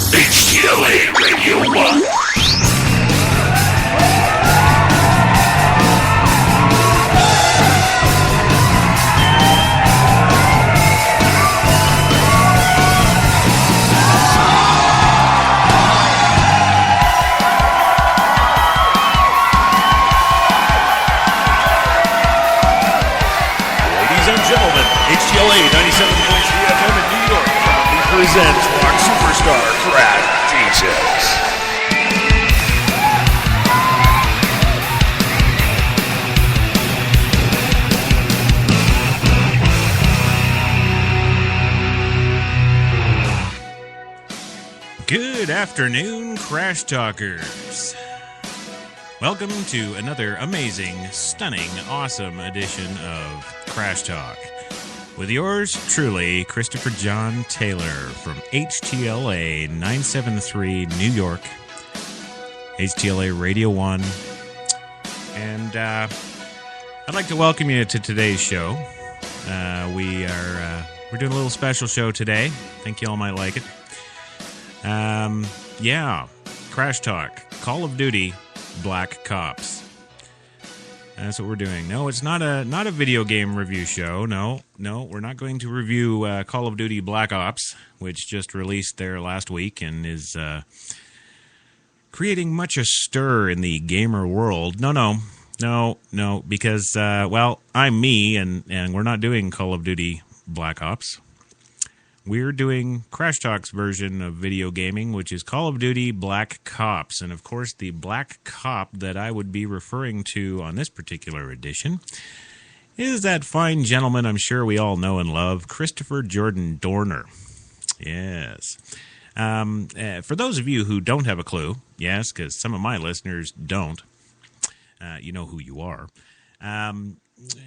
HTLA Radio 1. HTLA 97.3 FM in New York proudly presents rock superstar Crash Jesus. Good afternoon, Crash Talkers. Welcome to another amazing, stunning, awesome edition of Crash Talk. With yours truly, Christopher John Taylor from HTLA 973 New York, HTLA Radio 1. And I'd like to welcome you to today's show. We're doing a little special show today. Think you all might like it. Crash Talk, Call of Duty, Black Ops. That's what we're doing. No, it's not a video game review show. No, we're not going to review Call of Duty Black Ops, which just released there last week and is creating much a stir in the gamer world. No, because, I'm me, and we're not doing Call of Duty Black Ops. We're doing Crash Talk's version of video gaming, which is Call of Duty Black Ops. And, of course, the Black Cop that I would be referring to on this particular edition is that fine gentleman I'm sure we all know and love, Christopher Jordan Dorner. Yes. For those of you who don't have a clue, yes, because some of my listeners don't, you know who you are.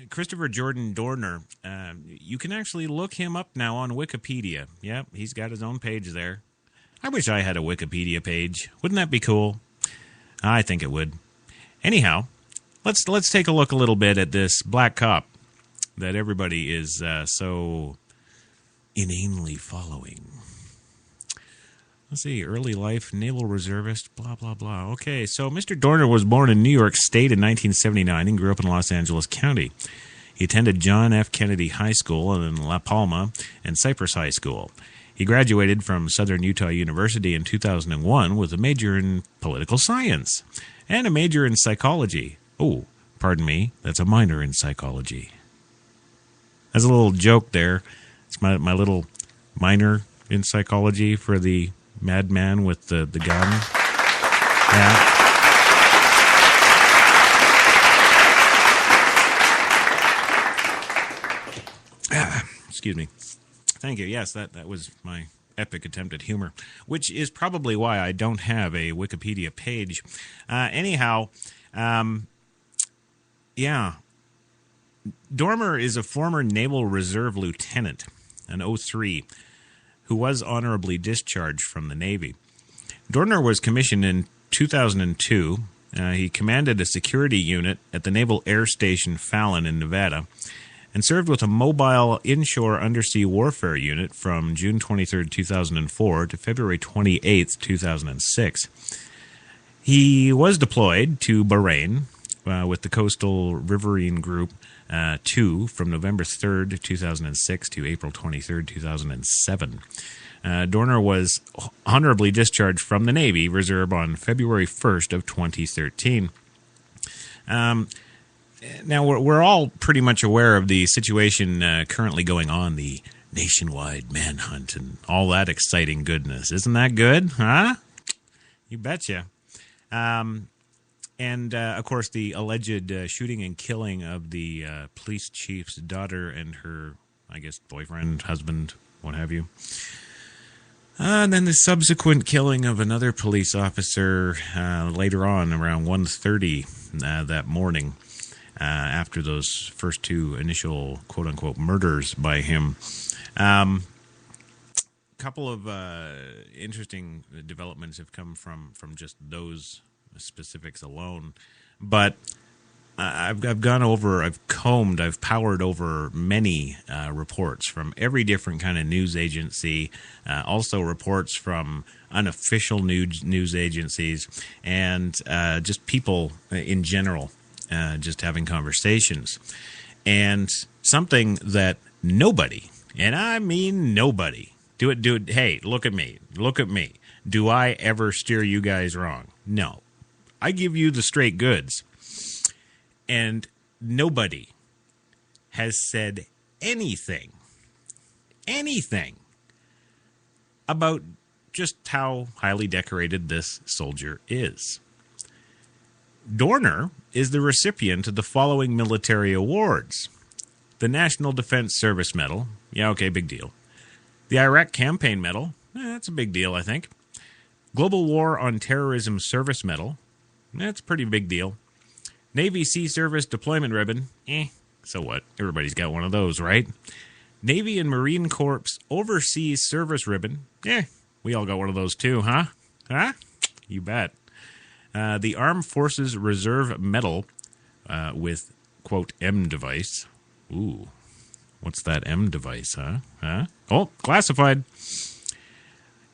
Christopher Jordan Dorner, you can actually look him up now on Wikipedia. Yep, he's got his own page there. I wish I had a Wikipedia page. Wouldn't that be cool? I think it would. Anyhow, let's take a look a little bit at this Black Cop that everybody is so inanely following. Let's see, early life, naval reservist, blah, blah, blah. Okay, so Mr. Dorner was born in New York State in 1979 and grew up in Los Angeles County. He attended John F. Kennedy High School and then La Palma and Cypress High School. He graduated from Southern Utah University in 2001 with a major in political science and a major in psychology. Oh, pardon me, that's a minor in psychology. That's a little joke there. It's my little minor in psychology for the madman with the gun. Yeah. Excuse me. Thank you. Yes, that was my epic attempt at humor, which is probably why I don't have a Wikipedia page. Dormer is a former Naval Reserve lieutenant, an 03, who was honorably discharged from the Navy. Dorner was commissioned in 2002. He commanded a security unit at the Naval Air Station Fallon in Nevada and served with a mobile inshore undersea warfare unit from June 23, 2004 to February 28, 2006. He was deployed to Bahrain with the Coastal Riverine Group 2 from November 3rd, 2006 to April 23rd, 2007. Dorner was honorably discharged from the Navy Reserve on February 1st of 2013. Now, we're all pretty much aware of the situation currently going on, the nationwide manhunt and all that exciting goodness. Isn't that good, huh? You betcha. And, of course, the alleged shooting and killing of the police chief's daughter and her, I guess, boyfriend, husband, what have you. And then the subsequent killing of another police officer later on, around 1:30 that morning, after those first two initial, quote-unquote, murders by him. Couple of interesting developments have come from just those specifics alone. But I've gone over, I've combed, I've powered over many reports from every different kind of news agency, also reports from unofficial news agencies, and just people in general, just having conversations. And something that nobody, and I mean nobody, do it, hey, look at me. Do I ever steer you guys wrong? No. I give you the straight goods. And nobody has said anything about just how highly decorated this soldier is. Dorner is the recipient of the following military awards: the National Defense Service Medal. Yeah, okay, big deal. The Iraq Campaign Medal. That's a big deal, I think. Global War on Terrorism Service Medal. That's a pretty big deal. Navy Sea Service Deployment Ribbon. So what? Everybody's got one of those, right? Navy and Marine Corps Overseas Service Ribbon. We all got one of those too, huh? Huh? You bet. The Armed Forces Reserve Medal with, quote, M device. Ooh, what's that M device, huh? Oh, classified.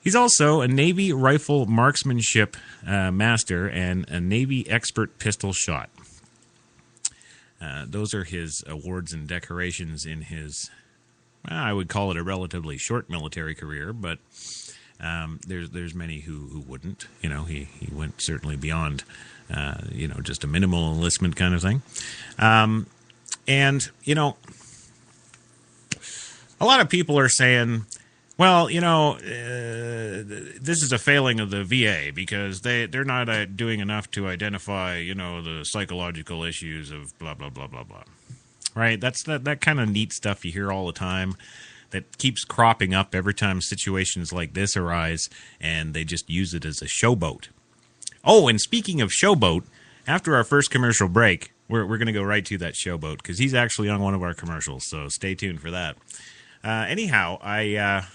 He's also a Navy Rifle Marksmanship Master and a Navy Expert Pistol Shot. Those are his awards and decorations in his, I would call it a relatively short military career, but there's many who wouldn't. You know, he went certainly beyond, just a minimal enlistment kind of thing. And, a lot of people are saying, well, this is a failing of the VA because they're not doing enough to identify, the psychological issues of blah, blah, blah, blah, blah. Right? That's that kind of neat stuff you hear all the time that keeps cropping up every time situations like this arise, and they just use it as a showboat. Oh, and speaking of showboat, after our first commercial break, we're going to go right to that showboat because he's actually on one of our commercials, so stay tuned for that. Anyhow, I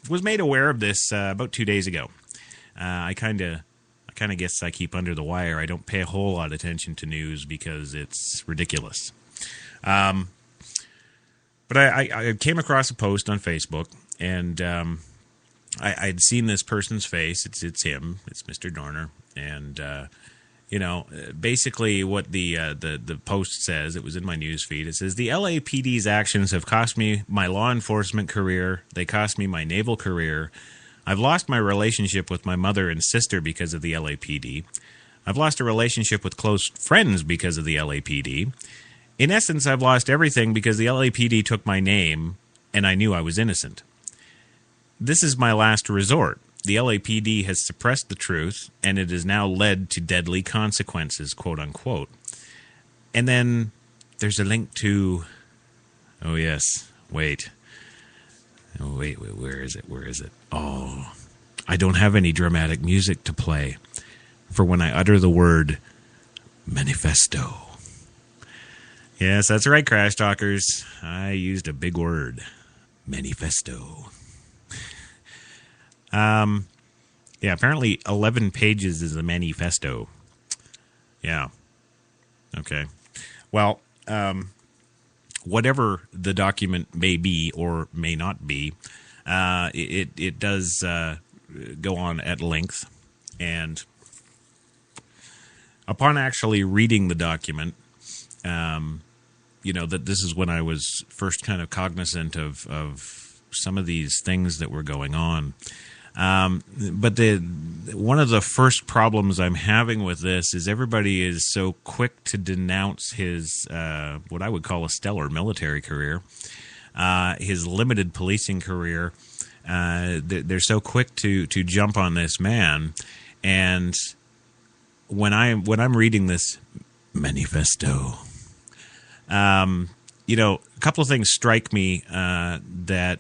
was made aware of this about 2 days ago. I kind of guess I keep under the wire. I don't pay a whole lot of attention to news because it's ridiculous. But I came across a post on Facebook, and I'd seen this person's face. It's him. It's Mr. Dorner, and basically what the post says, it was in my news feed. It says, the LAPD's actions have cost me my law enforcement career. They cost me my naval career. I've lost my relationship with my mother and sister because of the LAPD. I've lost a relationship with close friends because of the LAPD. In essence, I've lost everything because the LAPD took my name and I knew I was innocent. This is my last resort. The LAPD has suppressed the truth, and it has now led to deadly consequences, quote unquote. And then there's a link to, where is it? Oh, I don't have any dramatic music to play for when I utter the word manifesto. Yes, that's right, Crash Talkers. I used a big word. Manifesto. Apparently 11 pages is a manifesto. Yeah. Okay. Well, whatever the document may be or may not be, it does go on at length. And upon actually reading the document, that this is when I was first kind of cognizant of some of these things that were going on. But one of the first problems I'm having with this is everybody is so quick to denounce his what I would call a stellar military career, his limited policing career. They're so quick to jump on this man, and when I'm reading this manifesto, a couple of things strike me that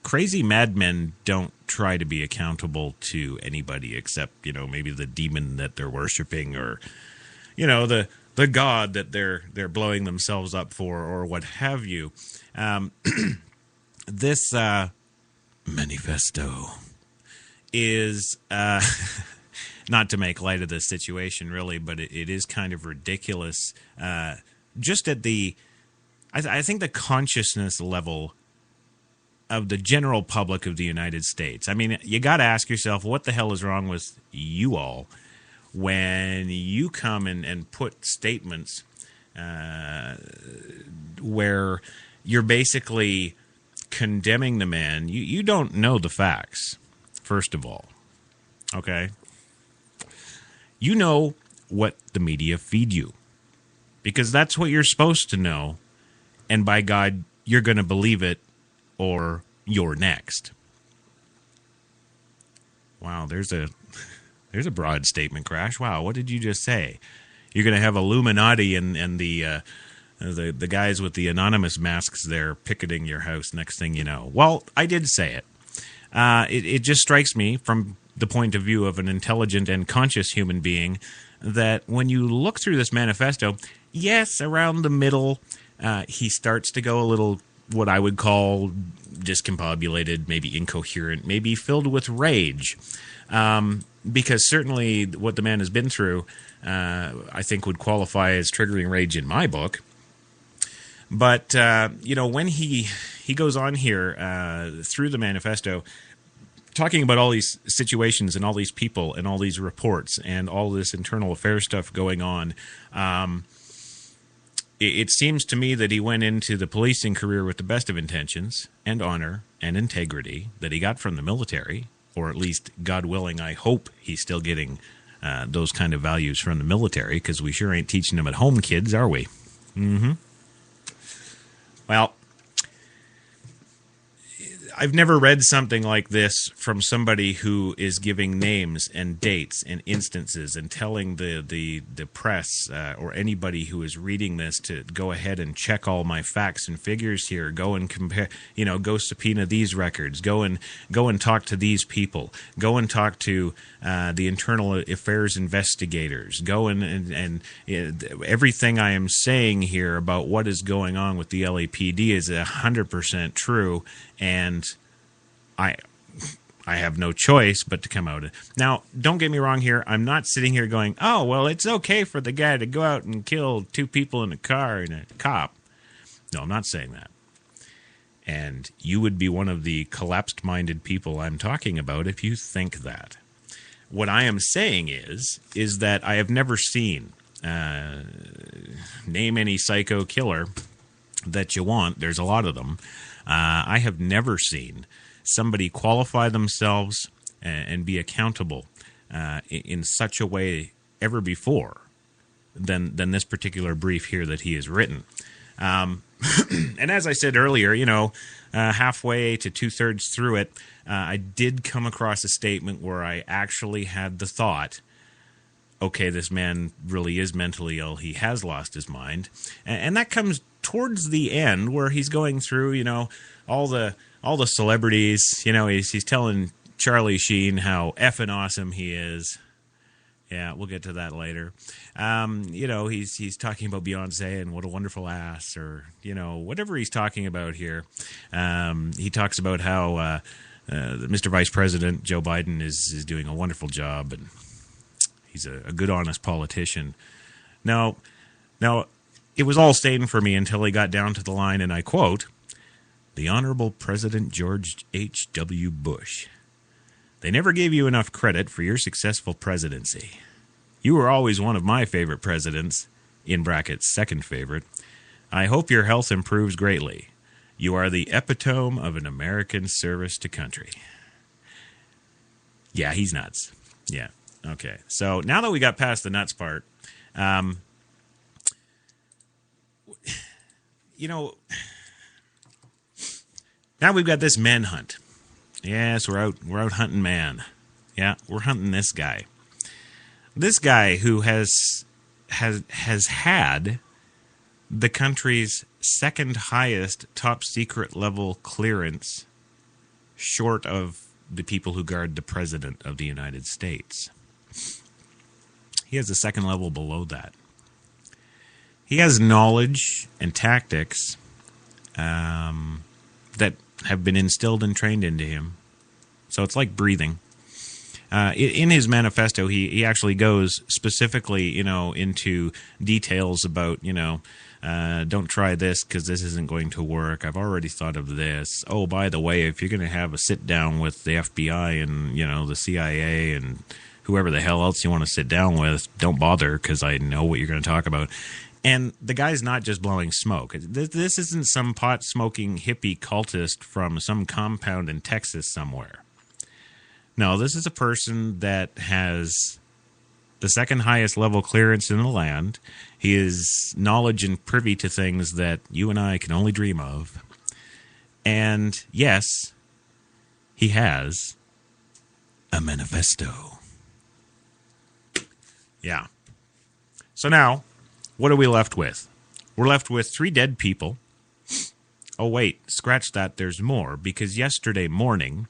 crazy madmen don't try to be accountable to anybody except, maybe the demon that they're worshiping or, the god that they're blowing themselves up for or what have you. This manifesto is not to make light of the situation, really, but it is kind of ridiculous. Just at I think the consciousness level of the general public of the United States. I mean, you got to ask yourself, what the hell is wrong with you all when you come and put statements where you're basically condemning the man. You don't know the facts, first of all. Okay? You know what the media feed you, because that's what you're supposed to know, and by God, you're going to believe it, or you're next. Wow, there's a broad statement, Crash. Wow, what did you just say? You're going to have Illuminati and the guys with the anonymous masks there picketing your house next thing you know. Well, I did say it. It just strikes me from the point of view of an intelligent and conscious human being that when you look through this manifesto, yes, around the middle, he starts to go a little, what I would call discombobulated, maybe incoherent, maybe filled with rage. Because certainly what the man has been through, I think would qualify as triggering rage in my book. But, when he goes on here through the manifesto, talking about all these situations and all these people and all these reports and all this internal affairs stuff going on, it seems to me that he went into the policing career with the best of intentions and honor and integrity that he got from the military, or at least, God willing, I hope he's still getting those kind of values from the military, because we sure ain't teaching them at home, kids, are we? Mm-hmm. Well, I've never read something like this from somebody who is giving names and dates and instances and telling the press or anybody who is reading this to go ahead and check all my facts and figures here. Go and compare, go subpoena these records. Go and talk to these people. Go and talk to the internal affairs investigators. Go and everything I am saying here about what is going on with the LAPD is 100% true. And I have no choice but to come out. Now, don't get me wrong here. I'm not sitting here going, oh, well, it's okay for the guy to go out and kill 2 people in a car and a cop. No, I'm not saying that. And you would be one of the collapsed-minded people I'm talking about if you think that. What I am saying is that I have never seen, name any psycho killer that you want. There's a lot of them. I have never seen somebody qualify themselves and be accountable in such a way ever before than this particular brief here that he has written. And as I said earlier, halfway to 2/3 through it, I did come across a statement where I actually had the thought, okay, this man really is mentally ill. He has lost his mind. And that comes towards the end where he's going through, all the celebrities. He's telling Charlie Sheen how effing awesome he is. Yeah, we'll get to that later. He's talking about Beyonce and what a wonderful ass, or whatever he's talking about here. He talks about how Mr. Vice President Joe Biden is doing a wonderful job, and he's a good, honest politician. Now, it was all staying for me until he got down to the line, and I quote, "The Honorable President George H.W. Bush. They never gave you enough credit for your successful presidency. You were always one of my favorite presidents, in brackets, second favorite. I hope your health improves greatly. You are the epitome of an American service to country." Yeah, he's nuts. Yeah, okay. So now that we got past the nuts part, now we've got this manhunt. Yes, we're out hunting man. Yeah, we're hunting this guy. This guy who has had the country's second highest top secret level clearance, short of the people who guard the President of the United States. He has a second level below that. He has knowledge and tactics that have been instilled and trained into him. So it's like breathing. In his manifesto, he actually goes specifically, into details about, don't try this because this isn't going to work. I've already thought of this. Oh, by the way, if you're going to have a sit down with the FBI and, the CIA and whoever the hell else you want to sit down with, don't bother because I know what you're going to talk about. And the guy's not just blowing smoke. This isn't some pot-smoking hippie cultist from some compound in Texas somewhere. No, this is a person that has the second highest level clearance in the land. He is knowledge and privy to things that you and I can only dream of. And yes, he has a manifesto. Yeah. So now, what are we left with? We're left with 3 dead people. Oh, wait, scratch that, there's more, because yesterday morning,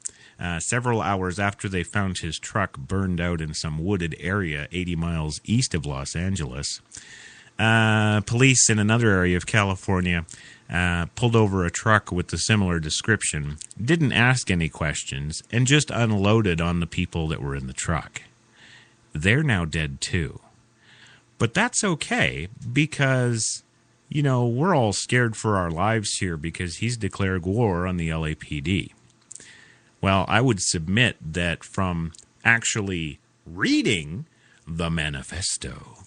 several hours after they found his truck burned out in some wooded area 80 miles east of Los Angeles, police in another area of California pulled over a truck with a similar description, didn't ask any questions, and just unloaded on the people that were in the truck. They're now dead too. But that's okay because, we're all scared for our lives here because he's declared war on the LAPD. Well, I would submit that from actually reading the manifesto,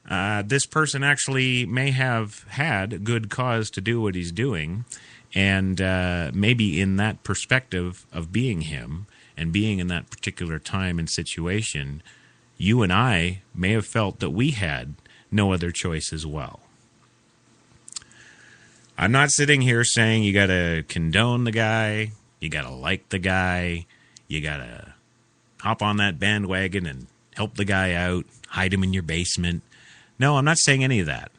this person actually may have had good cause to do what he's doing, and maybe in that perspective of being him and being in that particular time and situation, you and I may have felt that we had no other choice as well. I'm not sitting here saying you got to condone the guy, you got to like the guy, you got to hop on that bandwagon and help the guy out, hide him in your basement. No, I'm not saying any of that.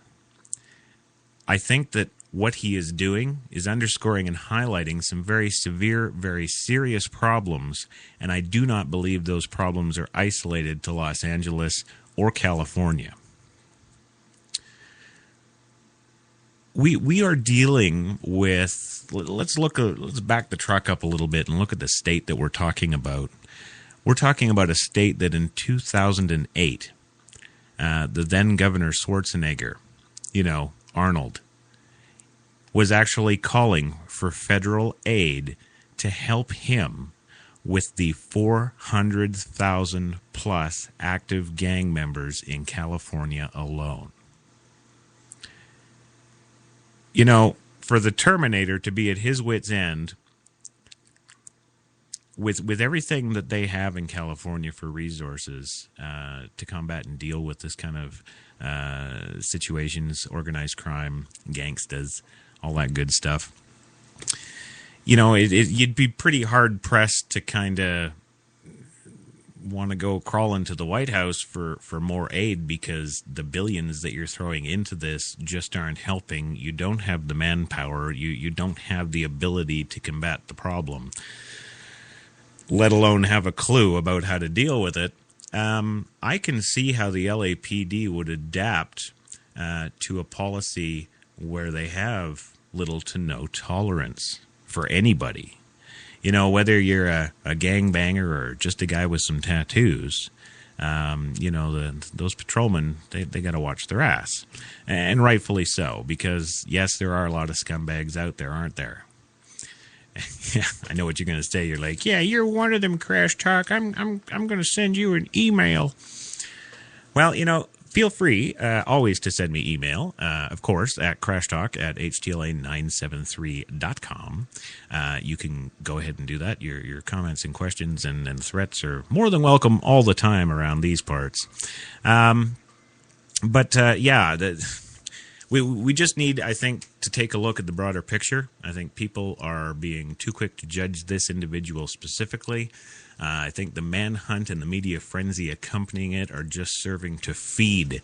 I think that what he is doing is underscoring and highlighting some very severe, very serious problems, and I do not believe those problems are isolated to Los Angeles or California. We are dealing with, let's back the truck up a little bit and look at the state that we're talking about. We're talking about a state that in 2008, the then Governor Schwarzenegger, Arnold, was actually calling for federal aid to help him with the 400,000 plus active gang members in California alone. For the Terminator to be at his wit's end with everything that they have in California for resources to combat and deal with this kind of situations, organized crime, gangstas, all that good stuff. You'd be pretty hard pressed to kind of want to go crawl into the White House for more aid because the billions that you're throwing into this just aren't helping. You don't have the manpower. You don't have the ability to combat the problem, let alone have a clue about how to deal with it. I can see how the LAPD would adapt to a policy where they have little to no tolerance for anybody. Whether you're a gangbanger or just a guy with some tattoos, those patrolmen, they got to watch their ass. And rightfully so, because, yes, there are a lot of scumbags out there, aren't there? Yeah, I know what you're going to say. You're like, yeah, you're one of them, Crash Talk. I'm going to send you an email. Well, feel free always to send me email, of course, at crashtalk@htla973.com. You can go ahead and do that. Your comments and questions and threats are more than welcome all the time around these parts. We just need, I think, to take a look at the broader picture. I think people are being too quick to judge this individual specifically. I think the manhunt and the media frenzy accompanying it are just serving to feed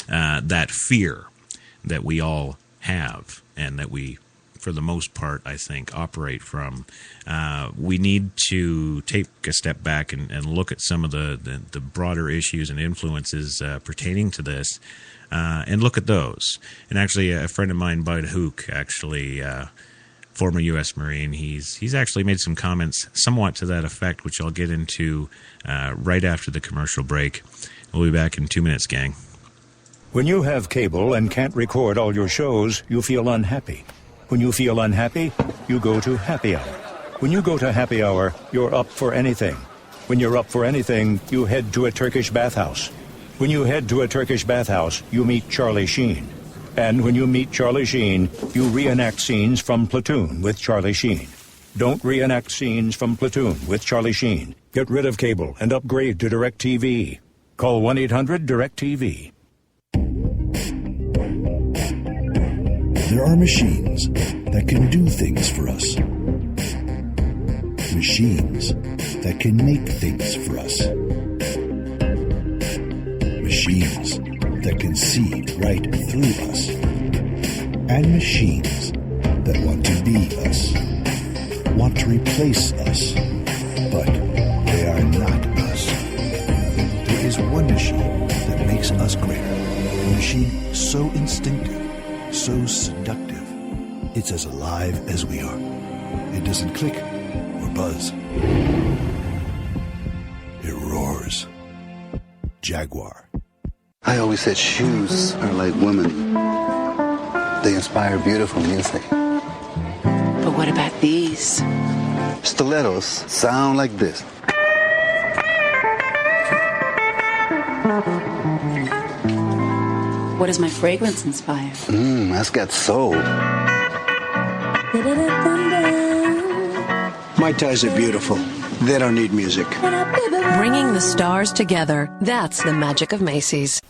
that fear that we all have and that we, for the most part, I think, operate from. We need to take a step back and look at some of the broader issues and influences pertaining to this and look at those. And actually, a friend of mine, Bud Hook, actually former U.S. Marine. He's actually made some comments somewhat to that effect, which I'll get into right after the commercial break. We'll be back in 2 minutes, gang. When you have cable and can't record all your shows, you feel unhappy. When you feel unhappy, you go to happy hour. When you go to happy hour, you're up for anything. When you're up for anything, you head to a Turkish bathhouse. When you head to a Turkish bathhouse, you meet Charlie Sheen. And when you meet Charlie Sheen, you reenact scenes from Platoon with Charlie Sheen. Don't reenact scenes from Platoon with Charlie Sheen. Get rid of cable and upgrade to DirecTV. Call 1-800-DirecTV. There are machines that can do things for us. Machines that can make things for us. Machines that can see right through us. And machines that want to be us. Want to replace us. But they are not us. There is one machine that makes us greater. A machine so instinctive, so seductive. It's as alive as we are. It doesn't click or buzz. It roars. Jaguar. I always said shoes are like women. They inspire beautiful music. But what about these? Stilettos sound like this. What does my fragrance inspire? That's got soul. My ties are beautiful. They don't need music. Bringing the stars together. That's the magic of Macy's.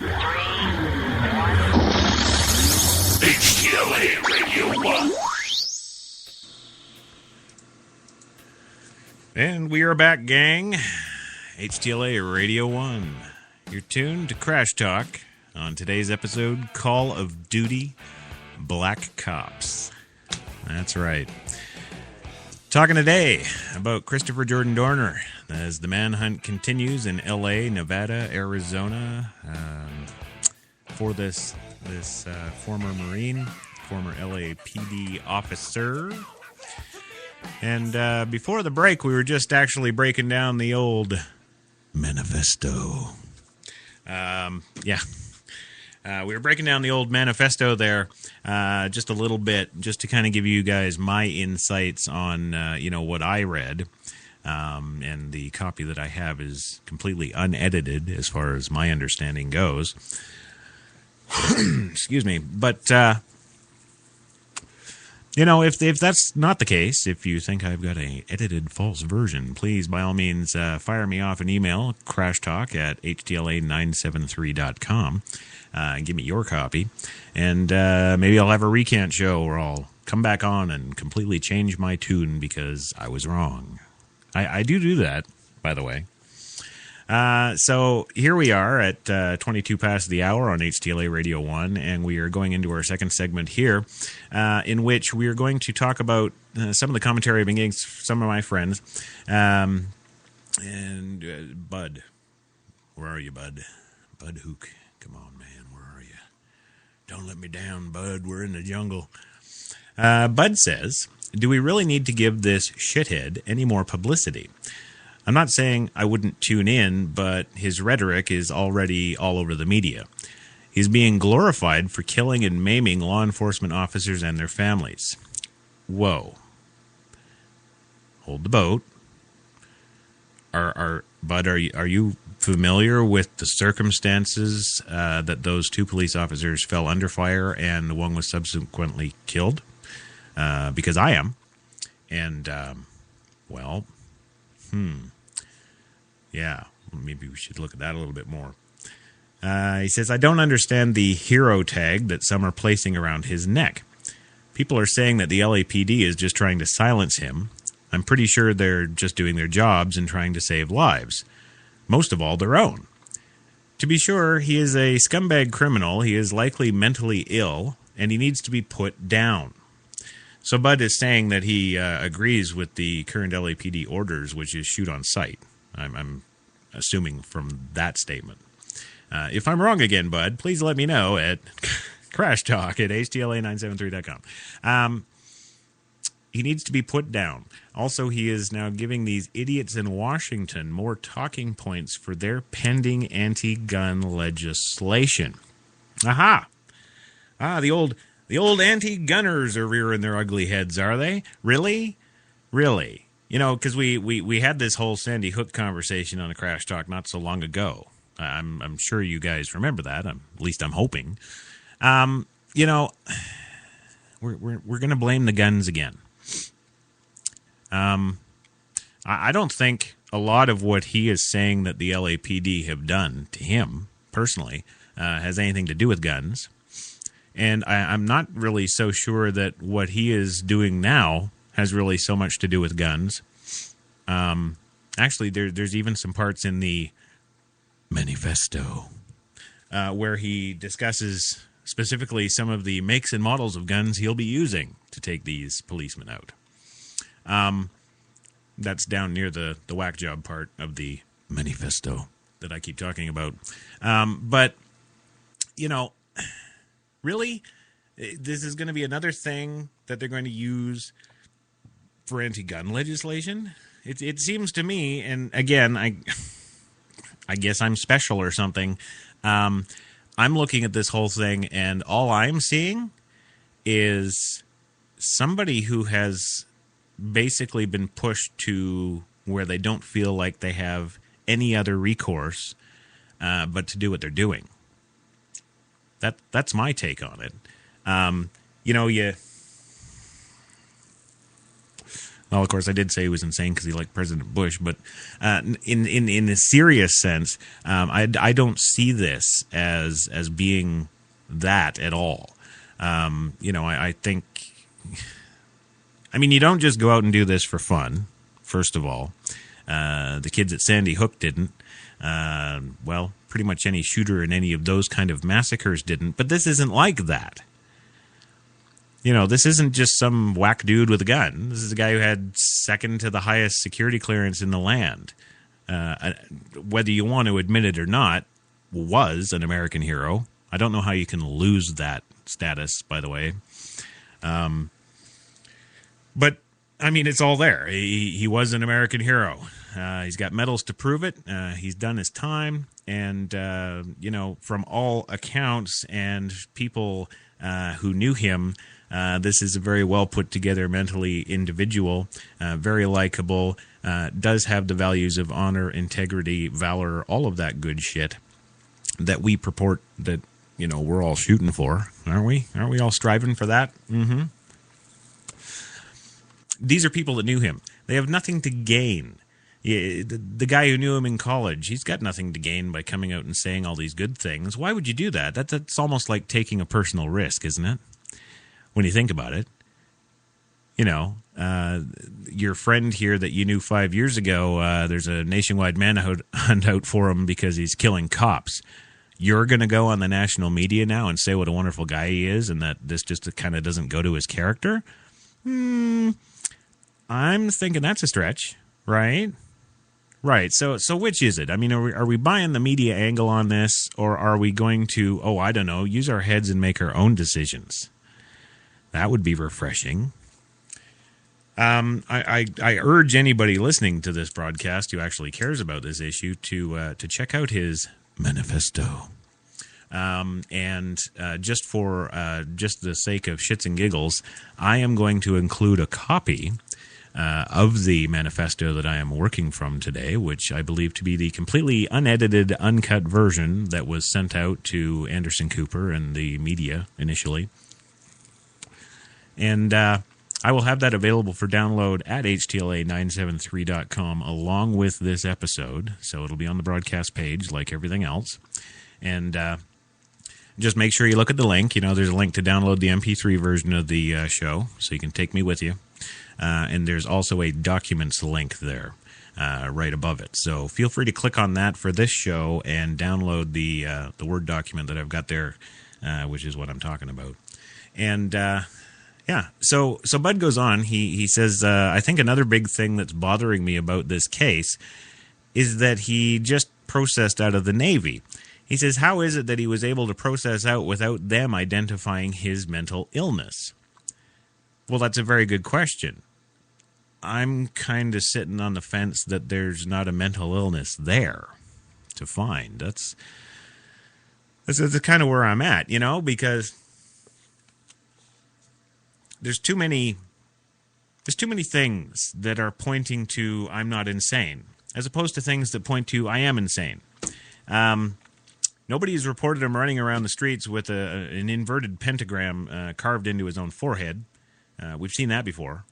HTLA Radio 1. And we are back, gang. HTLA Radio 1. You're tuned to Crash Talk. On today's episode, Call of Duty Black Cops. That's right. Talking today about Christopher Jordan Dorner as the manhunt continues in L.A., Nevada, Arizona for this former Marine, former LAPD officer. And before the break, we were just actually breaking down the old manifesto. We were breaking down the old manifesto there just a little bit, just to kind of give you guys my insights on, what I read. And the copy that I have is completely unedited as far as my understanding goes. Excuse me. But, if that's not the case, if you think I've got an edited false version, please, by all means, fire me off an email, crashtalk@htla973.com. And give me your copy, and maybe I'll have a recant show where I'll come back on and completely change my tune because I was wrong. I do that, by the way. So here we are at 22 past the hour on HTLA Radio 1, and we are going into our second segment here, in which we are going to talk about some of the commentary I've been getting from some of my friends. Bud, where are you, Bud? Bud Hook, come on, man. Don't let me down, Bud. We're in the jungle. Bud says, do we really need to give this shithead any more publicity? I'm not saying I wouldn't tune in, but his rhetoric is already all over the media. He's being glorified for killing and maiming law enforcement officers and their families. Whoa. Hold the boat. Bud, are you familiar with the circumstances that those two police officers fell under fire and the one was subsequently killed? Because I am. And, yeah, maybe we should look at that a little bit more. He says, I don't understand the hero tag that some are placing around his neck. People are saying that the LAPD is just trying to silence him. I'm pretty sure they're just doing their jobs and trying to save lives. Most of all, their own. To be sure, he is a scumbag criminal. He is likely mentally ill, and he needs to be put down. So Bud is saying that he agrees with the current LAPD orders, which is shoot on sight. I'm assuming from that statement. If I'm wrong again, Bud, please let me know at CrashTalk@htla973.com. He needs to be put down. Also, he is now giving these idiots in Washington more talking points for their pending anti-gun legislation. Aha! The old anti-gunners are rearing their ugly heads, are they? Really? Really? You know, because we had this whole Sandy Hook conversation on a Crash Talk not so long ago. I'm sure you guys remember that. At least I'm hoping. You know, we're going to blame the guns again. I don't think a lot of what he is saying that the LAPD have done to him personally has anything to do with guns. And I'm not really so sure that what he is doing now has really so much to do with guns. Actually, there's even some parts in the manifesto where he discusses specifically some of the makes and models of guns he'll be using to take these policemen out. That's down near the whack job part of the manifesto that I keep talking about. But, you know, really, this is going to be another thing that they're going to use for anti-gun legislation? It seems to me, and again, I guess I'm special or something. I'm looking at this whole thing, and all I'm seeing is somebody who has basically been pushed to where they don't feel like they have any other recourse but to do what they're doing. That's my take on it. You know, well, of course, I did say he was insane because he liked President Bush, but in a serious sense, I don't see this as being that at all. You know, I think, I mean, you don't just go out and do this for fun, first of all. The kids at Sandy Hook didn't. Well, pretty much any shooter in any of those kind of massacres didn't, but this isn't like that. You know, this isn't just some whack dude with a gun. This is a guy who had second to the highest security clearance in the land. Whether you want to admit it or not, was an American hero. I don't know how you can lose that status, by the way. But, I mean, it's all there. He was an American hero. He's got medals to prove it. He's done his time. And, you know, from all accounts and people who knew him, this is a very well put together mentally individual, very likable, does have the values of honor, integrity, valor, all of that good shit that we purport that, you know, we're all shooting for, aren't we? Aren't we all striving for that? Mm-hmm. These are people that knew him. They have nothing to gain. The guy who knew him in college, he's got nothing to gain by coming out and saying all these good things. Why would you do that? That's almost like taking a personal risk, isn't it? When you think about it, you know, your friend here that you knew 5 years ago, there's a nationwide manhunt out for him because he's killing cops. You're going to go on the national media now and say what a wonderful guy he is and that this just kind of doesn't go to his character? I'm thinking that's a stretch, right? Right. So which is it? I mean, are we buying the media angle on this, or are we going to, I don't know, use our heads and make our own decisions? That would be refreshing. I urge anybody listening to this broadcast who actually cares about this issue to check out his manifesto. And just for just the sake of shits and giggles, I am going to include a copy of the manifesto that I am working from today, which I believe to be the completely unedited, uncut version that was sent out to Anderson Cooper and the media initially. And I will have that available for download at htla973.com along with this episode. So it'll be on the broadcast page like everything else. And just make sure you look at the link. You know, there's a link to download the MP3 version of the show, so you can take me with you. And there's also a documents link there right above it. So feel free to click on that for this show and download the Word document that I've got there, which is what I'm talking about. And yeah, so Bud goes on. He says, I think another big thing that's bothering me about this case is that he just processed out of the Navy. He says, how is it that he was able to process out without them identifying his mental illness? Well, that's a very good question. I'm kind of sitting on the fence that there's not a mental illness there to find. That's kind of where I'm at, because there's too many things that are pointing to I'm not insane, as opposed to things that point to I am insane. Nobody's reported him running around the streets with an inverted pentagram carved into his own forehead. We've seen that before.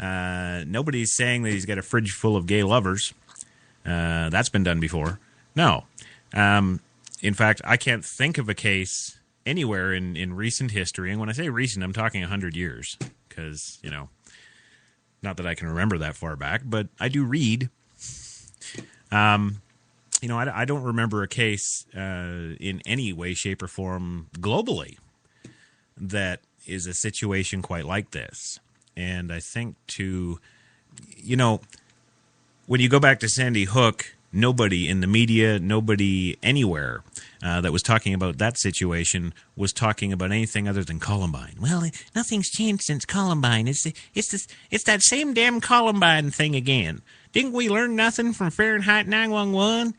Nobody's saying that he's got a fridge full of gay lovers. That's been done before. No. In fact, I can't think of a case anywhere in recent history. And when I say recent, I'm talking 100 years. Because, not that I can remember that far back, but I do read. I don't remember a case in any way, shape, or form globally that is a situation quite like this. And I think when you go back to Sandy Hook, nobody in the media, nobody anywhere that was talking about that situation was talking about anything other than Columbine. Well, nothing's changed since Columbine. It's that same damn Columbine thing again. Didn't we learn nothing from Fahrenheit 9/11?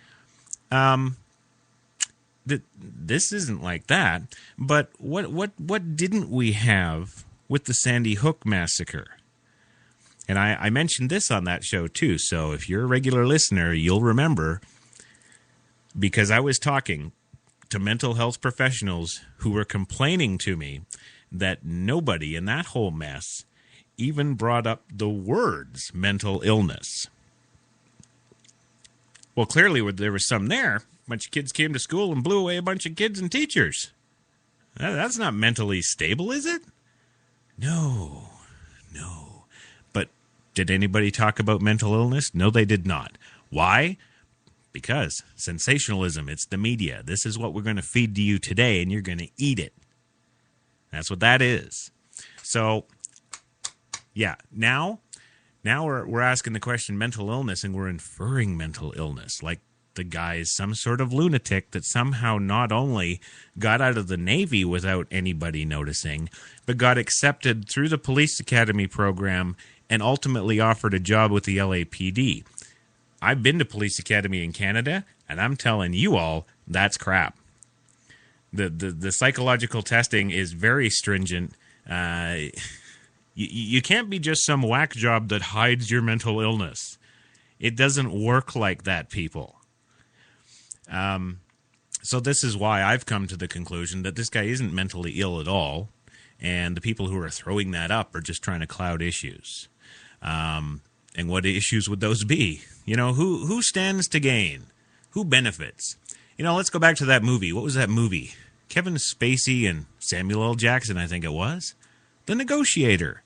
This isn't like that. But what didn't we have with the Sandy Hook massacre? And I mentioned this on that show too, so if you're a regular listener, you'll remember, because I was talking to mental health professionals who were complaining to me that nobody in that whole mess even brought up the words mental illness. Well, clearly there was some there. A bunch of kids came to school and blew away a bunch of kids and teachers. That's not mentally stable, is it? No. But did anybody talk about mental illness? No, they did not. Why? Because sensationalism, it's the media. This is what we're going to feed to you today, and you're going to eat it. That's what that is. So, yeah, now we're asking the question mental illness, and we're inferring mental illness, like the guy is some sort of lunatic that somehow not only got out of the Navy without anybody noticing, but got accepted through the police academy program and ultimately offered a job with the LAPD. I've been to police academy in Canada, and I'm telling you all, that's crap. The psychological testing is very stringent. You can't be just some whack job that hides your mental illness. It doesn't work like that, people. So this is why I've come to the conclusion that this guy isn't mentally ill at all, and the people who are throwing that up are just trying to cloud issues. And what issues would those be? Who stands to gain? Who benefits? Let's go back to that movie. What was that movie? Kevin Spacey and Samuel L. Jackson, I think it was. The Negotiator.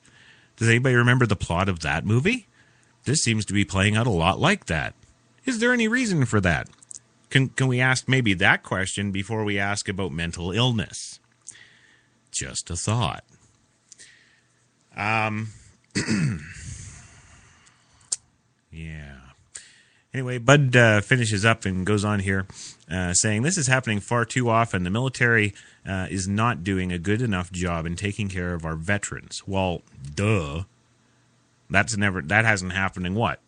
Does anybody remember the plot of that movie? This seems to be playing out a lot like that. Is there any reason for that? Can we ask maybe that question before we ask about mental illness? Just a thought. Yeah. Anyway, Bud finishes up and goes on here saying, this is happening far too often. The military is not doing a good enough job in taking care of our veterans. Well, duh. That hasn't happened in what?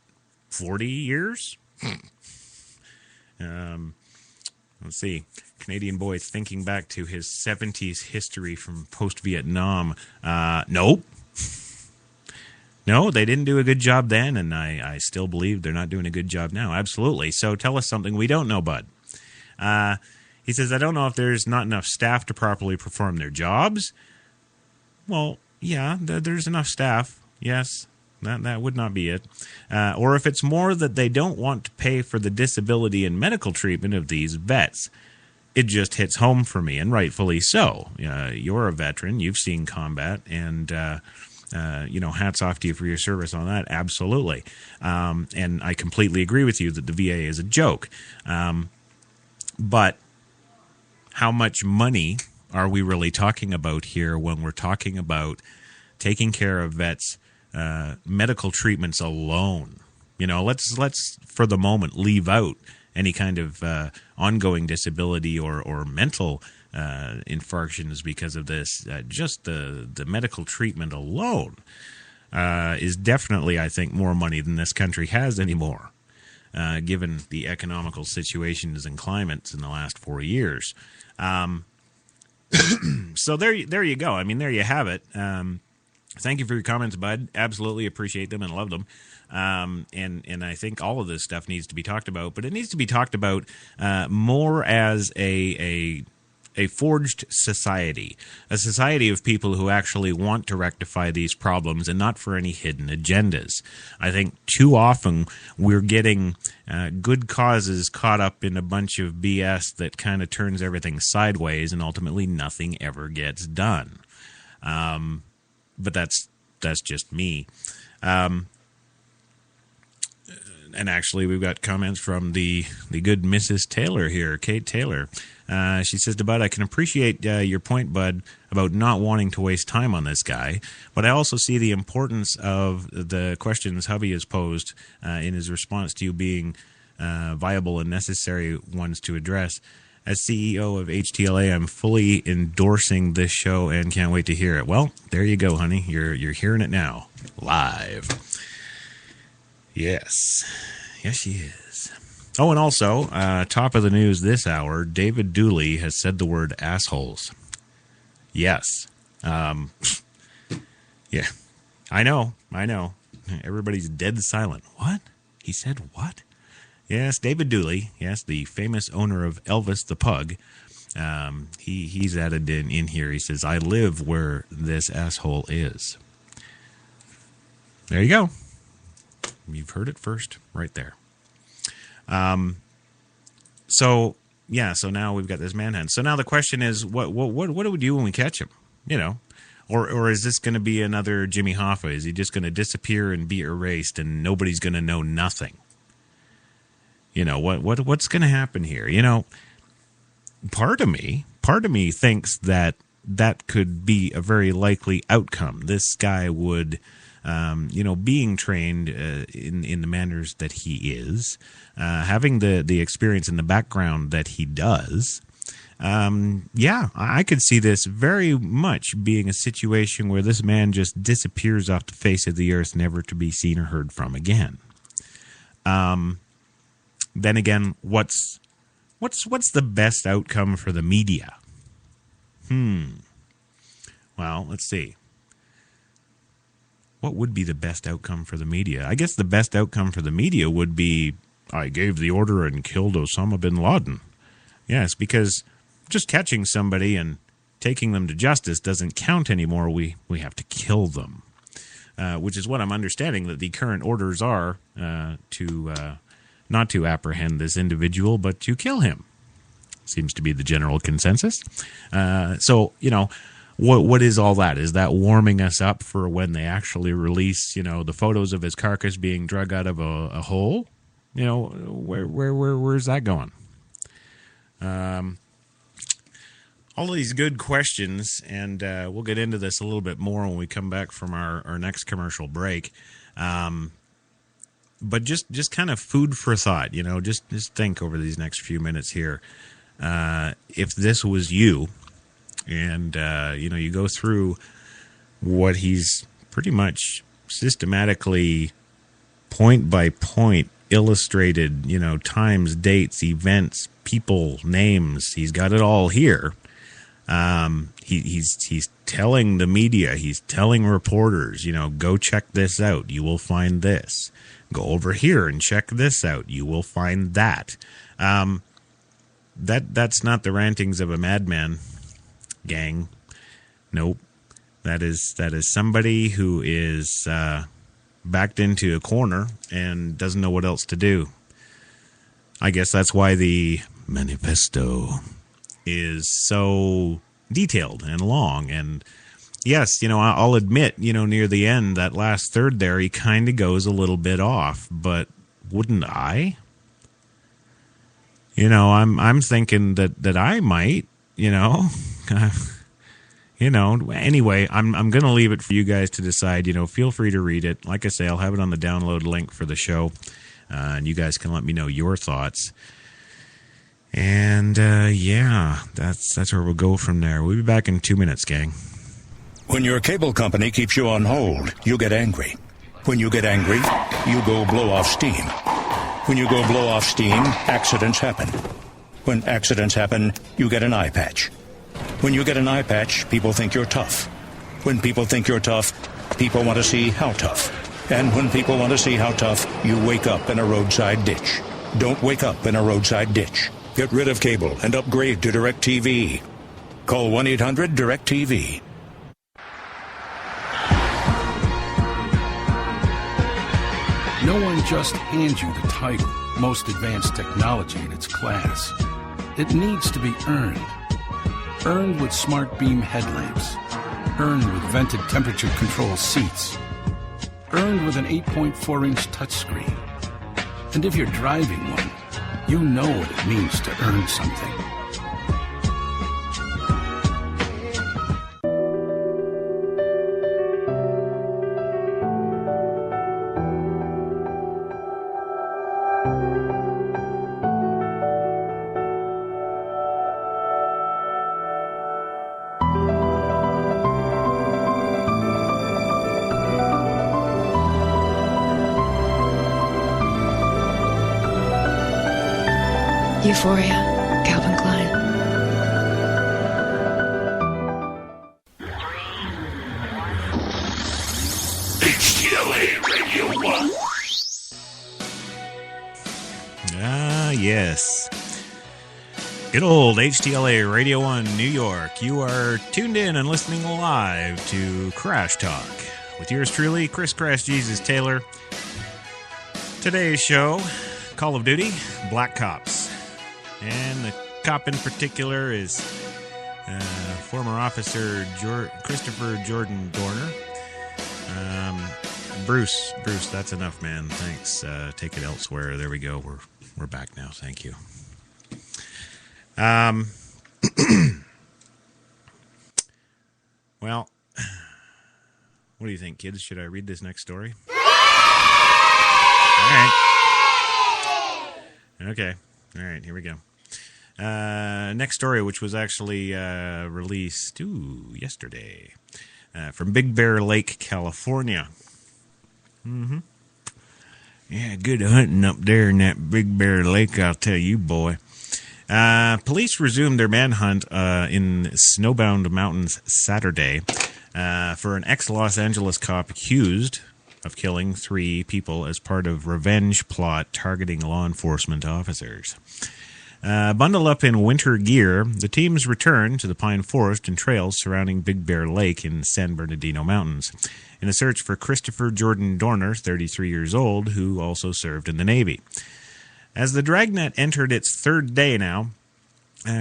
40 years? Let's see. Canadian boy thinking back to his 70s history from post-Vietnam. Nope. No, they didn't do a good job then, and I still believe they're not doing a good job now. Absolutely. So tell us something we don't know, Bud. He says, I don't know if there's not enough staff to properly perform their jobs. Well, yeah, there's enough staff. Yes, that would not be it. Or if it's more that they don't want to pay for the disability and medical treatment of these vets. It just hits home for me, and rightfully so. You're a veteran. You've seen combat, and hats off to you for your service on that. Absolutely. And I completely agree with you that the VA is a joke. But how much money are we really talking about here when we're talking about taking care of vets' medical treatments alone? Let's for the moment leave out any kind of ongoing disability or mental infarctions because of this. Just the medical treatment alone is definitely, I think, more money than this country has anymore, given the economical situations and climates in the last 4 years. So there you go. I mean, there you have it. Thank you for your comments, bud. Absolutely appreciate them and love them. And I think all of this stuff needs to be talked about, but it needs to be talked about more as a forged society, a society of people who actually want to rectify these problems and not for any hidden agendas. I think too often we're getting good causes caught up in a bunch of BS that kind of turns everything sideways, and ultimately nothing ever gets done. But that's just me. And actually, we've got comments from the good Mrs. Taylor here, Kate Taylor. She says, Bud, I can appreciate your point, Bud, about not wanting to waste time on this guy, but I also see the importance of the questions Hubby has posed in his response to you being viable and necessary ones to address. As CEO of HTLA, I'm fully endorsing this show and can't wait to hear it. Well, there you go, honey. You're hearing it now, live. Yes, she is. Oh, and also, top of the news this hour, David Dooley has said the word assholes. Yes. Yeah, I know. Everybody's dead silent. What? He said what? Yes, David Dooley, yes, the famous owner of Elvis the Pug. He's added in here. He says, I live where this asshole is. There you go. You've heard it first right there. So now we've got this manhunt. So now the question is, what do we do when we catch him? You know, or is this going to be another Jimmy Hoffa? Is he just going to disappear and be erased and nobody's going to know nothing? You know, what's going to happen here? You know, part of me thinks that could be a very likely outcome. This guy would, being trained in the manners that he is, having the experience in the background that he does, I could see this very much being a situation where this man just disappears off the face of the earth, never to be seen or heard from again. Then again, what's the best outcome for the media? Well, let's see. What would be the best outcome for the media? I guess the best outcome for the media would be, I gave the order and killed Osama bin Laden. Yes, because just catching somebody and taking them to justice doesn't count anymore. We have to kill them, which is what I'm understanding that the current orders are not to apprehend this individual, but to kill him. Seems to be the general consensus. So, you know, what is all that? Is that warming us up for when they actually release, you know, the photos of his carcass being drug out of a hole? You know, where's that going? All of these good questions, and we'll get into this a little bit more when we come back from our next commercial break. But just kind of food for thought, you know, just think over these next few minutes here. If this was you, and, you go through what he's pretty much systematically, point by point, illustrated, you know, times, dates, events, people, names. He's got it all here. He's telling the media, he's telling reporters, you know, go check this out. You will find this. Go over here and check this out. You will find that. That's not the rantings of a madman, gang. Nope. That is somebody who is backed into a corner and doesn't know what else to do. I guess that's why the manifesto is so detailed and long. And yes, you know, I'll admit, you know, near the end, that last third there, he kind of goes a little bit off. But wouldn't I? You know, I'm thinking that I might, you know. Anyway, I'm going to leave it for you guys to decide. You know, feel free to read it. Like I say, I'll have it on the download link for the show, and you guys can let me know your thoughts. And, yeah, that's where we'll go from there. We'll be back in 2 minutes, gang. When your cable company keeps you on hold, you get angry. When you get angry, you go blow off steam. When you go blow off steam, accidents happen. When accidents happen, you get an eye patch. When you get an eye patch, people think you're tough. When people think you're tough, people want to see how tough. And when people want to see how tough, you wake up in a roadside ditch. Don't wake up in a roadside ditch. Get rid of cable and upgrade to DirecTV. Call 1-800-DirecTV. No one just hands you the title, most advanced technology in its class. It needs to be earned. Earned with smart beam headlamps. Earned with vented temperature control seats. Earned with an 8.4-inch touchscreen. And if you're driving one, you know what it means to earn something. Euphoria, Calvin Klein. HTLA Radio 1. Ah, yes. Good old HTLA Radio 1 New York. You are tuned in and listening live to Crash Talk with yours truly, Chris Crash Jesus Taylor. Today's show, Call of Duty, Black Ops. And the cop in particular is former officer Christopher Jordan Dorner. Bruce, that's enough, man. Thanks. Take it elsewhere. There we go. We're back now. Thank you. Well, what do you think, kids? Should I read this next story? All right. Okay. All right. Here we go. Next story, which was actually released yesterday from Big Bear Lake, California. Mm-hmm. Yeah, good hunting up there in that Big Bear Lake, I'll tell you, boy. Police resumed their manhunt in Snowbound Mountains Saturday for an ex-Los Angeles cop accused of killing 3 people as part of revenge plot targeting law enforcement officers. Bundled up in winter gear, the teams returned to the pine forest and trails surrounding Big Bear Lake in San Bernardino Mountains in a search for Christopher Jordan Dorner, 33 years old, who also served in the Navy. As the dragnet entered its 3rd day now,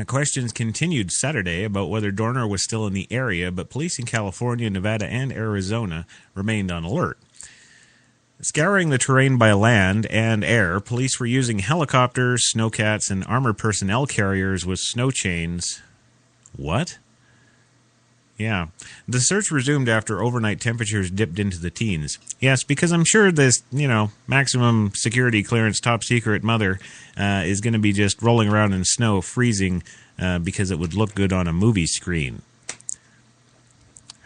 questions continued Saturday about whether Dorner was still in the area, but police in California, Nevada, and Arizona remained on alert. Scouring the terrain by land and air, police were using helicopters, snowcats, and armored personnel carriers with snow chains. What? Yeah. The search resumed after overnight temperatures dipped into the teens. Yes, because I'm sure this, maximum security clearance top secret mother is going to be just rolling around in snow, freezing, because it would look good on a movie screen.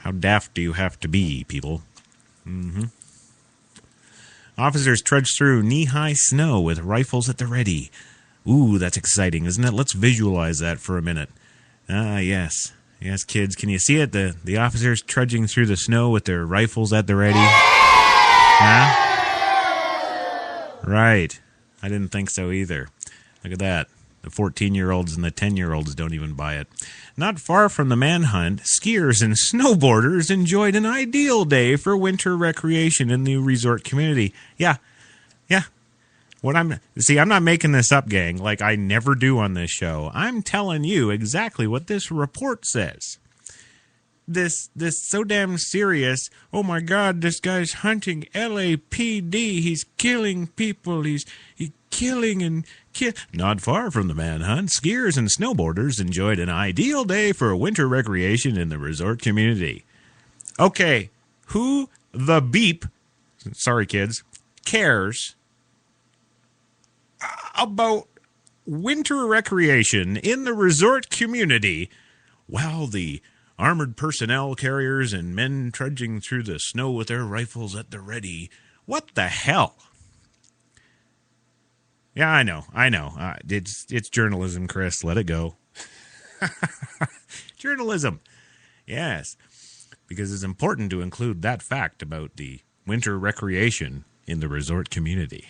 How daft do you have to be, people? Mm-hmm. Officers trudged through knee-high snow with rifles at the ready. Ooh, that's exciting, isn't it? Let's visualize that for a minute. Yes. Yes, kids, can you see it? The officers trudging through the snow with their rifles at the ready. Huh? Right. I didn't think so either. Look at that. The 14-year-olds and the 10-year-olds don't even buy it. Not far from the manhunt, skiers and snowboarders enjoyed an ideal day for winter recreation in the resort community. Yeah. I'm not making this up, gang, like I never do on this show. I'm telling you exactly what this report says. This so damn serious, oh my God, this guy's hunting LAPD, he's killing people, he's killing and kill. Not far from the manhunt, skiers and snowboarders enjoyed an ideal day for winter recreation in the resort community. Okay, who the beep, sorry kids, cares about winter recreation in the resort community while the armored personnel carriers and men trudging through the snow with their rifles at the ready. What the hell? Yeah, I know. It's journalism, Chris. Let it go. Journalism. Yes. Because it's important to include that fact about the winter recreation in the resort community.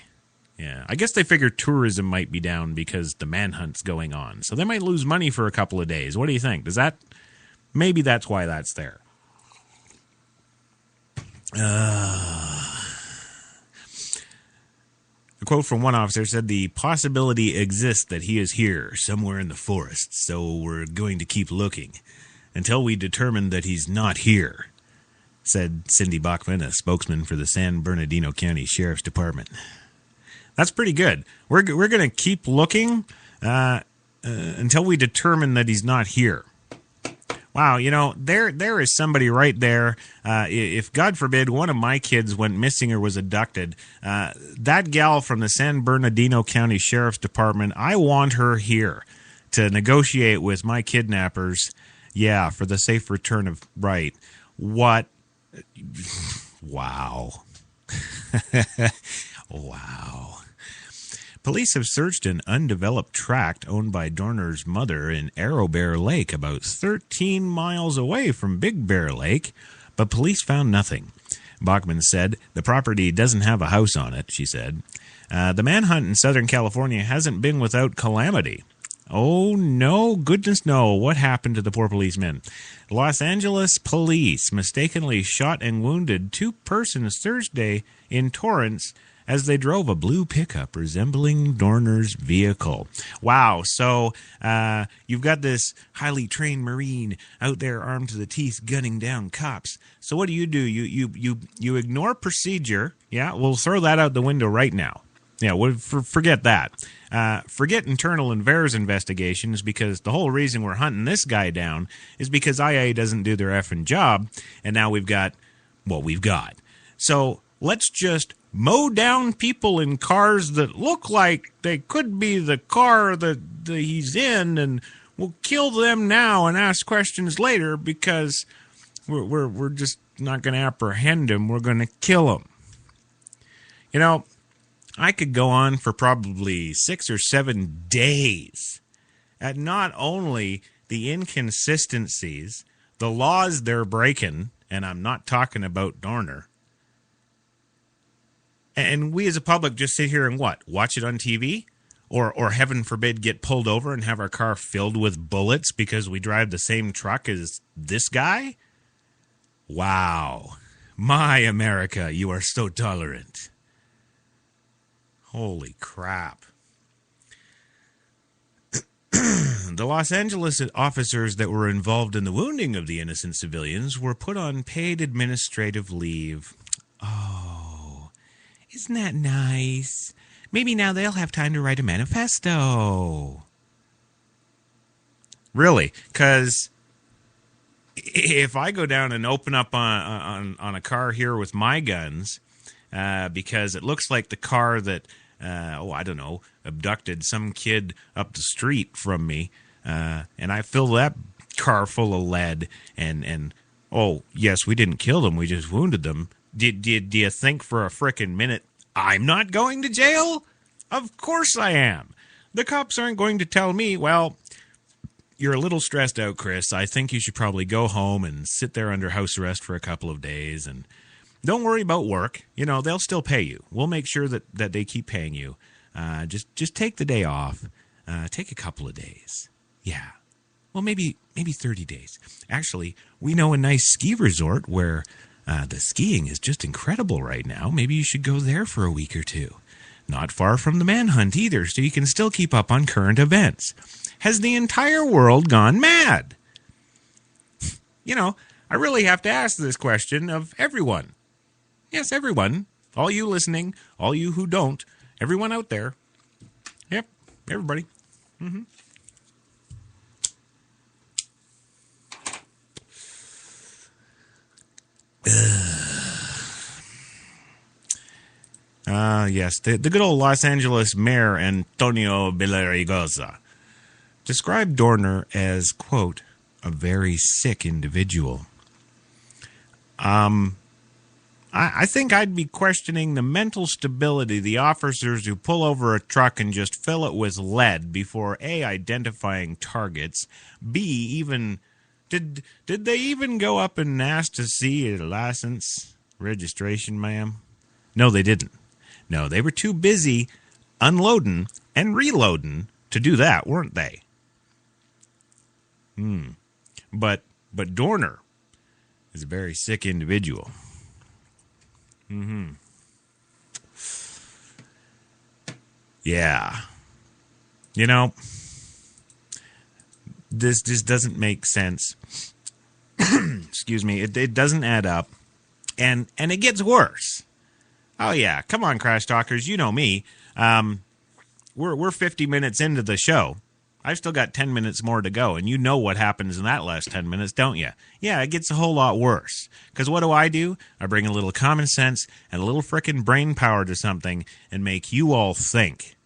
Yeah. I guess they figured tourism might be down because the manhunt's going on. So they might lose money for a couple of days. What do you think? Maybe that's why that's there. A quote from one officer said, "The possibility exists that he is here, somewhere in the forest, so we're going to keep looking until we determine that he's not here," said Cindy Bachman, a spokesman for the San Bernardino County Sheriff's Department. That's pretty good. We're going to keep looking until we determine that he's not here. Wow, there is somebody right there. If, God forbid, one of my kids went missing or was abducted, that gal from the San Bernardino County Sheriff's Department, I want her here to negotiate with my kidnappers, for the safe return of right. What? Wow. Wow. Police have searched an undeveloped tract owned by Dorner's mother in Arrow Bear Lake, about 13 miles away from Big Bear Lake, but police found nothing. Bachman said, "The property doesn't have a house on it," she said. The manhunt in Southern California hasn't been without calamity. Oh, no, goodness no. What happened to the poor policemen? Los Angeles police mistakenly shot and wounded 2 persons Thursday in Torrance as they drove a blue pickup resembling Dorner's vehicle. Wow, so you've got this highly trained Marine out there armed to the teeth gunning down cops. So what do? You ignore procedure. Yeah, we'll throw that out the window right now. Yeah, forget that. Forget internal and VAERS investigations, because the whole reason we're hunting this guy down is because IA doesn't do their effing job, and now we've got what we've got. So let's just mow down people in cars that look like they could be the car that he's in, and we'll kill them now and ask questions later because we're just not going to apprehend him. We're going to kill him. I could go on for probably 6 or 7 days at not only the inconsistencies, the laws they're breaking, and I'm not talking about Dorner. And we as a public just sit here and watch it on TV? Or heaven forbid, get pulled over and have our car filled with bullets because we drive the same truck as this guy? Wow. My America, you are so tolerant. Holy crap. The Los Angeles officers that were involved in the wounding of the innocent civilians were put on paid administrative leave. Oh, isn't that nice? Maybe now they'll have time to write a manifesto. Really? Because if I go down and open up on a car here with my guns, because it looks like the car that, abducted some kid up the street from me, and I fill that car full of lead, and yes, we didn't kill them, we just wounded them. Do you think for a frickin' minute I'm not going to jail? Of course I am. The cops aren't going to tell me, well, you're a little stressed out, Chris. I think you should probably go home and sit there under house arrest for a couple of days, and don't worry about work. They'll still pay you. We'll make sure that they keep paying you. Just take the day off. Take a couple of days. Yeah. Well, maybe 30 days. Actually, we know a nice ski resort where the skiing is just incredible right now. Maybe you should go there for a week or two. Not far from the manhunt either, so you can still keep up on current events. Has the entire world gone mad? I really have to ask this question of everyone. Yes, everyone. All you listening, all you who don't, everyone out there. Yep, everybody. Mm-hmm. Yes, the good old Los Angeles mayor, Antonio Villaraigosa, described Dorner as, quote, a very sick individual. I think I'd be questioning the mental stability of the officers who pull over a truck and just fill it with lead before A, identifying targets, B, even... Did they even go up and ask to see a license registration, ma'am? No, they didn't. No, they were too busy unloading and reloading to do that, weren't they? But Dorner is a very sick individual. Yeah. You know, this just doesn't make sense. Excuse me. It doesn't add up. And it gets worse. Oh, yeah. Come on, Crash Talkers. You know me. We're 50 minutes into the show. I've still got 10 minutes more to go, and you know what happens in that last 10 minutes, don't you? Yeah, it gets a whole lot worse. Because what do? I bring a little common sense and a little frickin' brain power to something and make you all think.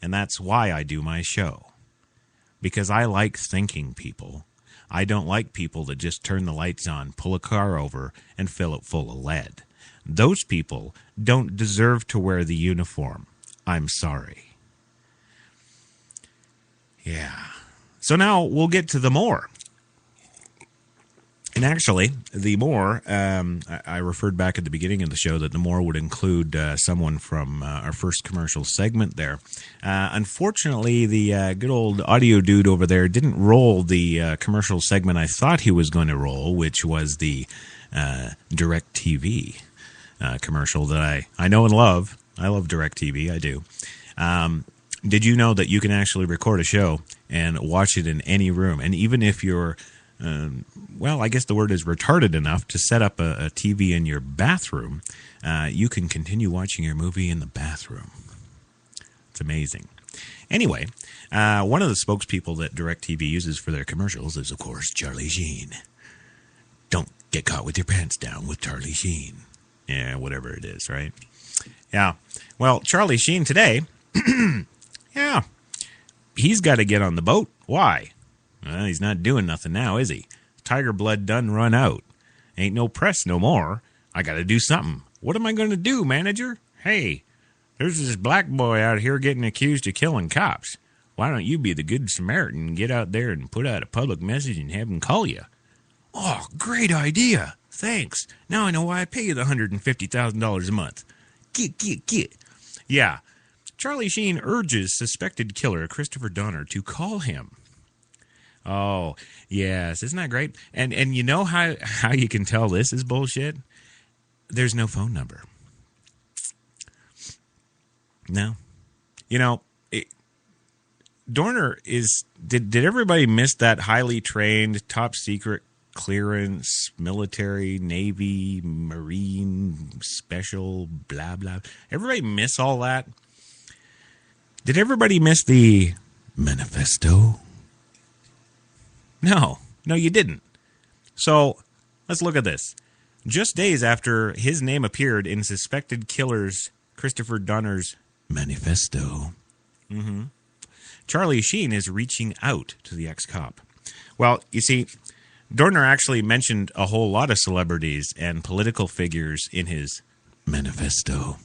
And that's why I do my show. Because I like thinking people. I don't like people that just turn the lights on, pull a car over, and fill it full of lead. Those people don't deserve to wear the uniform. I'm sorry. Yeah. So now we'll get to the more. And actually, the more, I referred back at the beginning of the show that the more would include someone from our first commercial segment there. Unfortunately, the good old audio dude over there didn't roll the commercial segment I thought he was going to roll, which was the DirecTV commercial that I know and love. I love DirecTV, I do. Did you know that you can actually record a show and watch it in any room? And even if you're, well, I guess the word is retarded enough to set up a TV in your bathroom, you can continue watching your movie in the bathroom. It's amazing. Anyway, one of the spokespeople that DirecTV uses for their commercials is, of course, Charlie Sheen. Don't get caught with your pants down with Charlie Sheen. Yeah, whatever it is, right? Yeah. Well, Charlie Sheen today... Yeah, he's got to get on the boat. Why? Well, he's not doing nothing now, is he? Tiger blood done run out. Ain't no press no more. I got to do something. What am I going to do, manager? Hey, there's this black boy out here getting accused of killing cops. Why don't you be the good Samaritan and get out there and put out a public message and have him call you? Oh, great idea. Thanks. Now I know why I pay you the $150,000 a month. Get. Yeah. Charlie Sheen urges suspected killer Christopher Donner to call him. Oh, yes. Isn't that great? And you know how you can tell this is bullshit? There's no phone number. No. You know, Dorner is... Did everybody miss that highly trained, top secret clearance, military, Navy, Marine, special, blah, blah? Everybody miss all that? Did everybody miss the manifesto? No, you didn't. So, let's look at this. Just days after his name appeared in suspected killer's Christopher Donner's manifesto, Charlie Sheen is reaching out to the ex-cop. Well, you see, Dorner actually mentioned a whole lot of celebrities and political figures in his manifesto.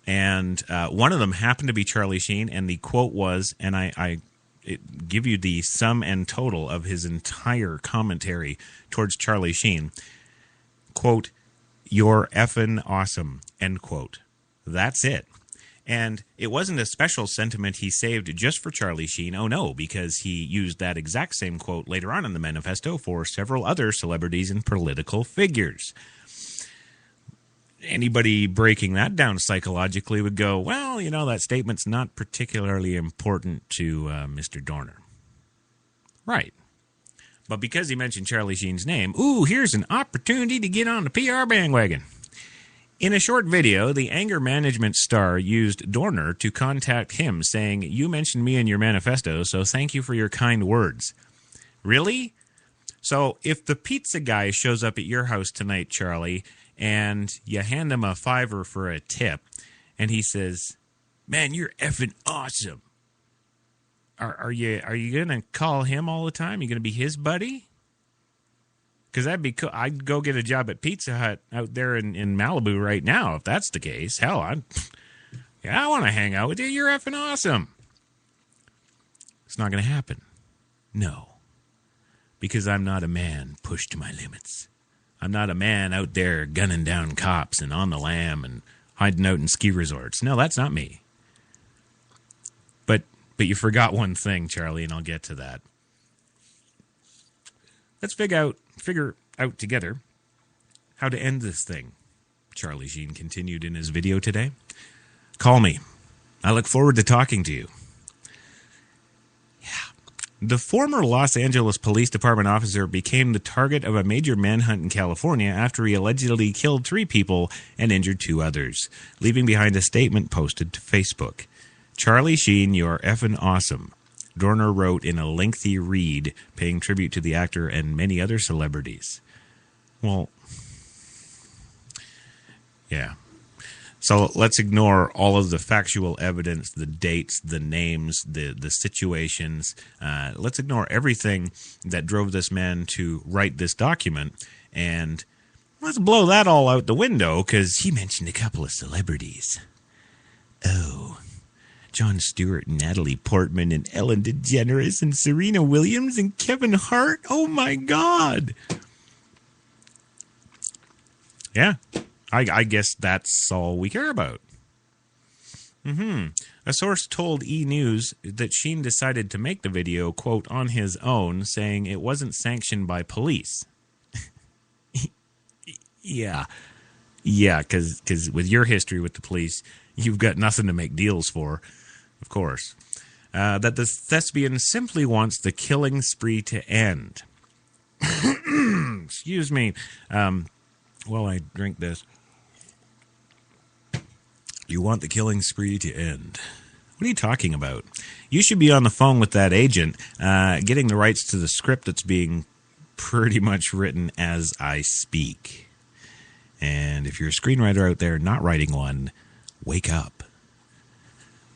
And one of them happened to be Charlie Sheen, and the quote was, and I give you the sum and total of his entire commentary towards Charlie Sheen. Quote, "You're effing awesome," end quote. That's it. And it wasn't a special sentiment he saved just for Charlie Sheen. Oh, no, because he used that exact same quote later on in the manifesto for several other celebrities and political figures. Anybody breaking that down psychologically would go, well, you know, that statement's not particularly important to Mr. Dorner. Right. But because he mentioned Charlie Sheen's name, ooh, here's an opportunity to get on the PR bandwagon. In a short video, the anger management star used Dorner to contact him, saying, "You mentioned me in your manifesto, so thank you for your kind words." Really? So if the pizza guy shows up at your house tonight, Charlie, and you hand him a $5 for a tip, and he says, "Man, you're effing awesome." Are you gonna call him all the time? You gonna be his buddy? Because that'd be cool. I'd go get a job at Pizza Hut out there in Malibu right now if that's the case. Hell, I want to hang out with you. You're effing awesome. It's not gonna happen. No, because I'm not a man pushed to my limits. I'm not a man out there gunning down cops and on the lam and hiding out in ski resorts. No, that's not me. But you forgot one thing, Charlie, and I'll get to that. Let's figure out together how to end this thing. Charlie Sheen continued in his video today. Call me. I look forward to talking to you. Yeah. The former Los Angeles Police Department officer became the target of a major manhunt in California after he allegedly killed 3 people and injured 2 others, leaving behind a statement posted to Facebook. Charlie Sheen, you're effing awesome, Dorner wrote in a lengthy read paying tribute to the actor and many other celebrities. Well, yeah. So let's ignore all of the factual evidence, the dates, the names, the situations. Let's ignore everything that drove this man to write this document, and let's blow that all out the window because he mentioned a couple of celebrities. Oh, Jon Stewart, and Natalie Portman, and Ellen DeGeneres, and Serena Williams, and Kevin Hart. Oh, my God. Yeah, I guess that's all we care about. A source told E! News that Sheen decided to make the video, quote, on his own, saying it wasn't sanctioned by police. Yeah, because with your history with the police, you've got nothing to make deals for. Of course. That the thespian simply wants the killing spree to end. Excuse me. While I drink this. You want the killing spree to end. What are you talking about? You should be on the phone with that agent, getting the rights to the script that's being pretty much written as I speak. And if you're a screenwriter out there not writing one, wake up.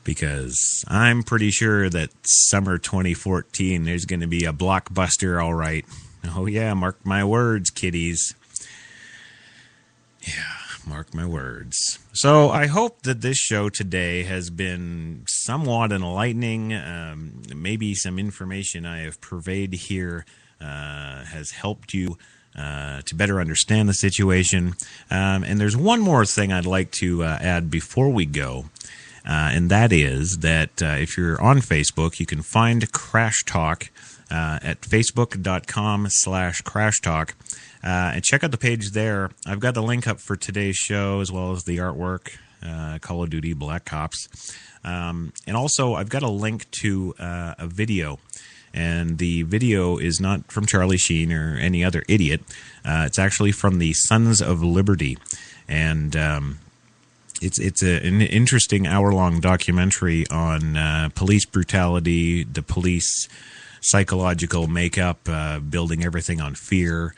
Because I'm pretty sure that summer 2014, there's going to be a blockbuster, all right. Oh, yeah, mark my words, kiddies. Yeah, mark my words. So I hope that this show today has been somewhat enlightening. Maybe some information I have purveyed here has helped you to better understand the situation. And there's one more thing I'd like to add before we go. And that is that if you're on Facebook, you can find Crash Talk at facebook.com/CrashTalk. And check out the page there. I've got the link up for today's show as well as the artwork, Call of Duty Black Ops. And also, I've got a link to a video. And the video is not from Charlie Sheen or any other idiot. It's actually from the Sons of Liberty. And It's an interesting hour-long documentary on police brutality, the police psychological makeup, building everything on fear,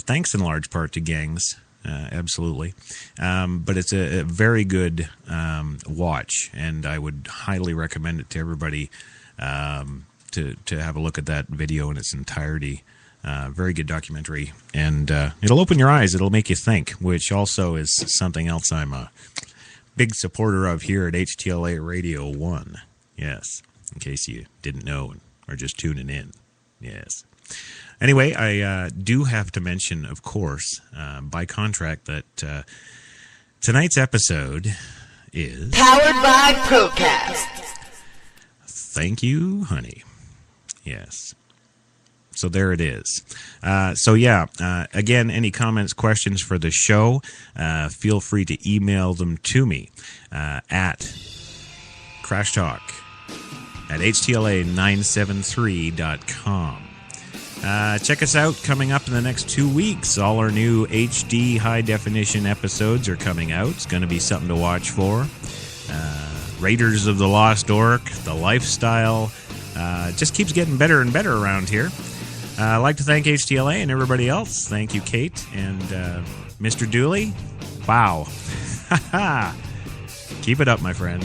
thanks in large part to gangs, absolutely. But it's a very good watch, and I would highly recommend it to everybody to have a look at that video in its entirety. Very good documentary, and it'll open your eyes. It'll make you think, which also is something else I'm a big supporter of here at HTLA Radio 1. Yes, in case you didn't know or just tuning in. Yes. Anyway, I do have to mention, of course, by contract, that tonight's episode is powered by Procast. Thank you, honey. Yes. So there it is. Again, any comments, questions for the show, feel free to email them to me at CrashTalk at HTLA973.com. Check us out coming up in the next 2 weeks. All our new HD high-definition episodes are coming out. It's going to be something to watch for. Raiders of the Lost Ark, The Lifestyle, just keeps getting better and better around here. I'd like to thank HTLA and everybody else. Thank you, Kate and Mr. Dooley. Wow. Keep it up, my friend.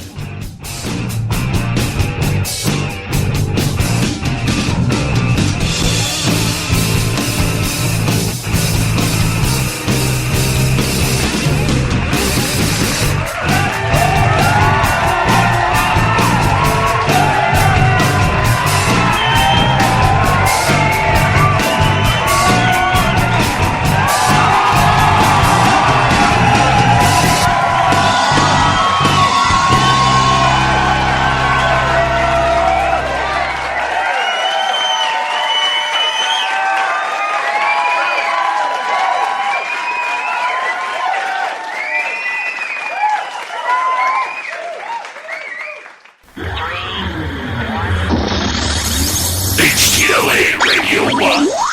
HTLA Radio 1.